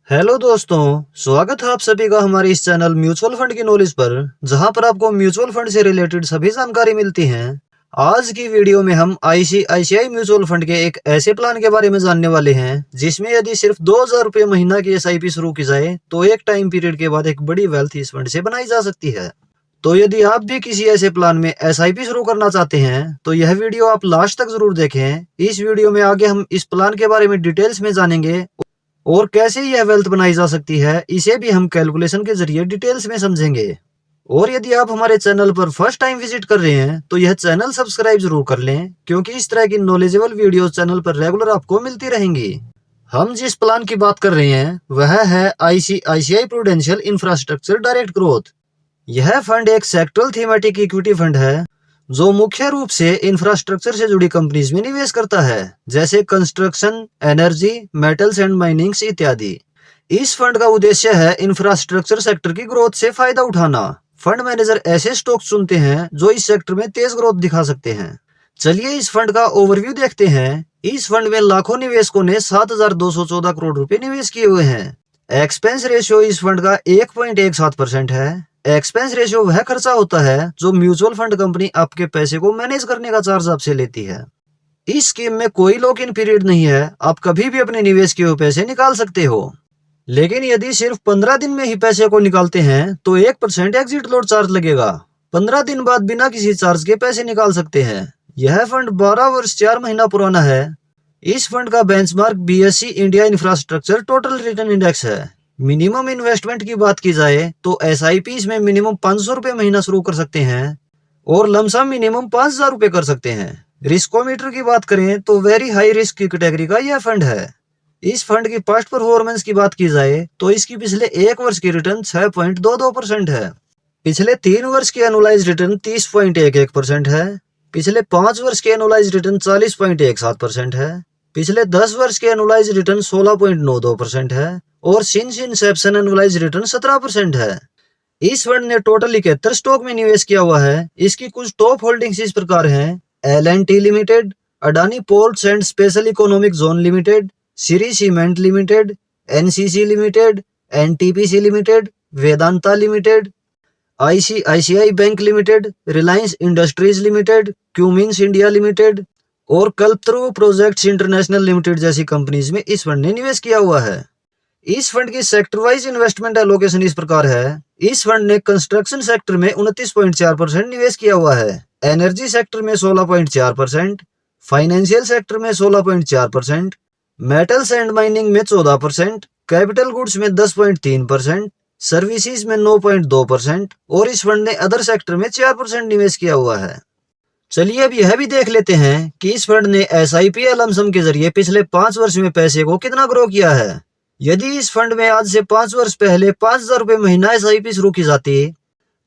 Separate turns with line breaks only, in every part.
Hello दोस्तों, स्वागत है आप सभी का हमारे इस चैनल म्यूचुअल फंड की नॉलेज पर, जहां पर आपको म्यूचुअल फंड से रिलेटेड सभी जानकारी मिलती है। आज की वीडियो में हम आईसीआईसीआई म्यूचुअल फंड के एक ऐसे प्लान के बारे में जानने वाले हैं जिसमें यदि सिर्फ 2000 रुपये महीना की एसआईपी शुरू की जाए तो एक टाइम पीरियड के बाद एक बड़ी वेल्थ इस फंड से बनाई जा सकती है। तो यदि आप भी किसी ऐसे प्लान में एसआईपी शुरू करना चाहते हैं तो यह वीडियो आप लास्ट तक जरूर देखें। इस वीडियो में आगे हम इस प्लान के बारे में डिटेल्स में जानेंगे और कैसे यह वेल्थ बनाई जा सकती है, इसे भी हम कैलकुलेशन के जरिए डिटेल्स में समझेंगे। और यदि आप हमारे चैनल पर फर्स्ट टाइम विजिट कर रहे हैं तो यह चैनल सब्सक्राइब जरूर कर लें, क्योंकि इस तरह की नॉलेजेबल वीडियोस चैनल पर रेगुलर आपको मिलती रहेंगी। हम जिस प्लान की बात कर रहे हैं वह है ICICI prudential infrastructure direct growth. यह फंड एक सेक्टरल थीमेटिक इक्विटी फंड है जो मुख्य रूप से इंफ्रास्ट्रक्चर से जुड़ी कंपनीज में निवेश करता है, जैसे construction, energy, metals and minings इत्यादि। इस फंड का उद्देश्य है इंफ्रास्ट्रक्चर सेक्टर की ग्रोथ से फायदा उठाना। फंड मैनेजर ऐसे स्टॉक चुनते हैं जो इस सेक्टर में तेज ग्रोथ दिखा सकते हैं। चलिए इस फंड का ओवरव्यू देखते हैं। इस फंड में लाखों निवेशकों ने 7214 करोड़ रुपए निवेश किए हुए हैं। एक्सपेंस रेशियो इस फंड का 1.17% है। एक्सपेंस रेशियो वह खर्चा होता है जो म्यूचुअल फंड कंपनी आपके पैसे को मैनेज करने का चार्ज आपसे लेती है। इस स्कीम में कोई लॉक इन पीरियड नहीं है, आप कभी भी अपने निवेश किए हुए पैसे निकाल सकते हो। लेकिन यदि सिर्फ 15 दिन में ही पैसे को निकालते हैं तो 1% एग्जिट लोड चार्ज लगेगा। 15 दिन बाद बिना किसी चार्ज के पैसे निकाल सकते हैं। यह फंड 12 वर्ष 4 महीना पुराना है। इस फंड का benchmark BSE India infrastructure total return index है। मिनिमम इन्वेस्टमेंट की बात की जाए तो एसआईपी इसमें मिनिमम 500 रुपये महीना शुरू कर सकते हैं और लमसम मिनिमम 5000 रुपये कर सकते हैं। रिस्कोमीटर की बात करें तो वेरी हाई रिस्क की कैटेगरी का यह फंड है। इस फंड की पास्ट परफॉर्मेंस की बात की जाए तो इसकी पिछले 1 वर्ष की रिटर्न 6.22% है। पिछले 3 वर्ष की एनुअलाइज रिटर्न 30.11% है। पिछले 5 वर्ष की एनुअलाइज रिटर्न 40.17% है। पिछले 10 वर्ष के एनुअलाइज रिटर्न 16.92% है और सिंस इंसेप्शन एनुअलाइज रिटर्न 17% है। इस फंड ने टोटल 71 स्टॉक में निवेश किया हुआ है। इसकी कुछ टॉप होल्डिंग्स इस प्रकार हैं: L&T limited, Adani ports and special economic zone limited, Shri cement limited, NCC limited, NTPC limited, Vedanta limited, ICICI bank limited, Reliance industries limited, Cummins India limited और कल्पतरू प्रोजेक्ट्स इंटरनेशनल लिमिटेड जैसी कंपनीज में इस फंड ने निवेश किया हुआ है। इस फंड की सेक्टर वाइज इन्वेस्टमेंट एलोकेशन इस प्रकार है। इस फंड ने कंस्ट्रक्शन सेक्टर में 29.4% निवेश किया हुआ है, एनर्जी सेक्टर में 16.4%, फाइनेंशियल सेक्टर में 16.4%, मेटल्स एंड माइनिंग में 14%, कैपिटल गुड्स में 10.3%, सर्विसेज में 9.2% और इस फंड ने अदर सेक्टर में 4% निवेश किया हुआ है। चलिए अब यह भी देख लेते हैं कि इस फंड ने एसआईपी या लमसम के जरिए पिछले 5 वर्ष में पैसे को कितना ग्रो किया है। यदि इस फंड में आज से 5 वर्ष पहले 5000 रुपये महीना एसआईपी शुरू की जाती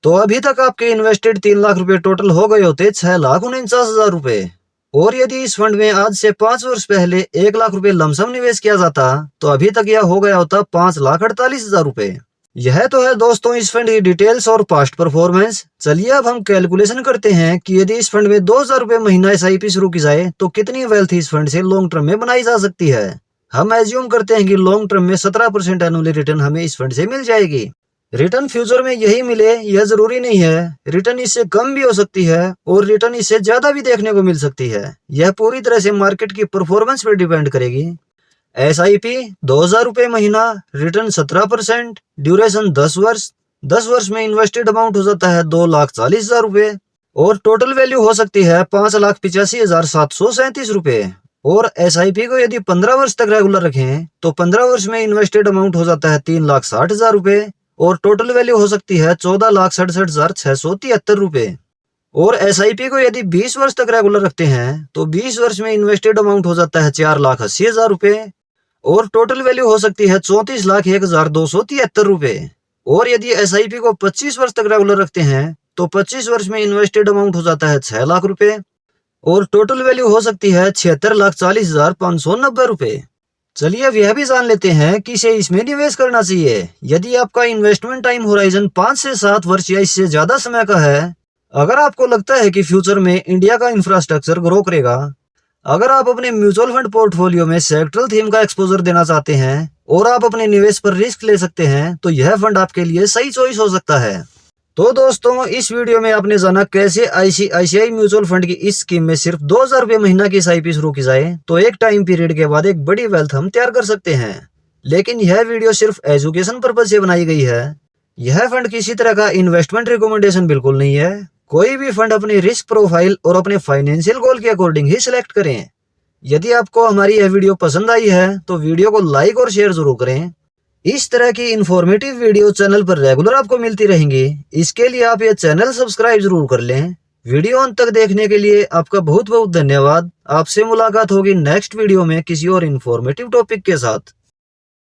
तो अभी तक आपके इन्वेस्टेड 3 लाख रुपए टोटल हो गए होते 6,49,000 रुपए। और यदि इस फंड में आज से 5 वर्ष पहले 1 लाख रुपए लमसम निवेश किया जाता तो अभी तक यह हो गया होता 5,48,000 रुपए। यह तो है दोस्तों इस फंड की डिटेल्स और पास्ट परफॉर्मेंस। चलिए अब हम कैलकुलेशन करते हैं कि यदि इस फंड में 2000 रुपये महीना एसआईपी शुरू की जाए तो कितनी वेल्थ इस फंड से लॉन्ग टर्म में बनाई जा सकती है। हम एज्यूम करते हैं कि लॉन्ग टर्म में 17% एनुअली रिटर्न हमें इस फंड से मिल जाएगी। रिटर्न फ्यूचर में यही मिले यह जरूरी नहीं है, रिटर्न इससे कम भी हो सकती है और रिटर्न इससे ज्यादा भी देखने को मिल सकती है। यह पूरी तरह से मार्केट की परफॉर्मेंस पर डिपेंड करेगी। एसआईपी 2000 रुपये महीना, रिटर्न 17%, ड्यूरेशन 10 वर्ष। 10 वर्ष में इन्वेस्टेड अमाउंट हो जाता है 2,40,000 रुपये और टोटल वैल्यू हो सकती है 5,85,737 रुपये। और एसआईपी को यदि 15 वर्ष तक रेगुलर रखें तो 15 वर्ष में इन्वेस्टेड अमाउंट हो जाता है 3,60,000 रुपये और टोटल वैल्यू हो सकती है 14,67,673 रुपये। और एसआईपी को यदि 20 वर्ष तक रेगुलर रखते हैं तो 20 वर्ष में इन्वेस्टेड अमाउंट हो जाता है 4,80,000 रुपये और टोटल वैल्यू हो सकती है 34,01,273 रुपये। और यदि एसआईपी को 25 वर्ष तक रेगुलर रखते हैं तो 25 वर्ष में इन्वेस्टेड अमाउंट हो जाता है 6 लाख रुपए और टोटल वैल्यू हो सकती है 76,40,590 रुपए। चलिए अब यह भी जान लेते हैं कि इसे इसमें निवेश करना चाहिए। यदि आपका इन्वेस्टमेंट टाइम होराइजन 5 से 7 वर्ष या इससे ज्यादा समय का है, अगर आपको लगता है कि फ्यूचर में इंडिया का इंफ्रास्ट्रक्चर ग्रो करेगा, अगर आप अपने म्यूचुअल फंड पोर्टफोलियो में सेक्टरल थीम का एक्सपोजर देना चाहते हैं और आप अपने निवेश पर रिस्क ले सकते हैं, तो यह फंड आपके लिए सही चॉइस हो सकता है। तो दोस्तों, इस वीडियो में आपने जाना कैसे आईसीआईसीआई म्यूचुअल फंड की इस स्कीम में सिर्फ 2000 रुपये महीना की एसआईपी शुरू की जाए तो एक टाइम पीरियड के बाद एक बड़ी वेल्थ हम तैयार कर सकते हैं। लेकिन यह वीडियो सिर्फ एजुकेशन पर्पज से बनाई गई है। यह फंड किसी तरह का इन्वेस्टमेंट रिकमेंडेशन बिल्कुल नहीं है। कोई भी फंड अपनी रिस्क प्रोफाइल और अपने फाइनेंशियल गोल के अकॉर्डिंग ही सिलेक्ट करें। यदि आपको हमारी यह वीडियो पसंद आई है तो वीडियो को लाइक और शेयर जरूर करें। इस तरह की इंफॉर्मेटिव वीडियो चैनल पर रेगुलर आपको मिलती रहेंगी। इसके लिए आप ये चैनल सब्सक्राइब जरूर कर लें। वीडियो अंत तक देखने के लिए आपका बहुत बहुत धन्यवाद। आपसे मुलाकात होगी नेक्स्ट वीडियो में किसी और इंफॉर्मेटिव टॉपिक के साथ।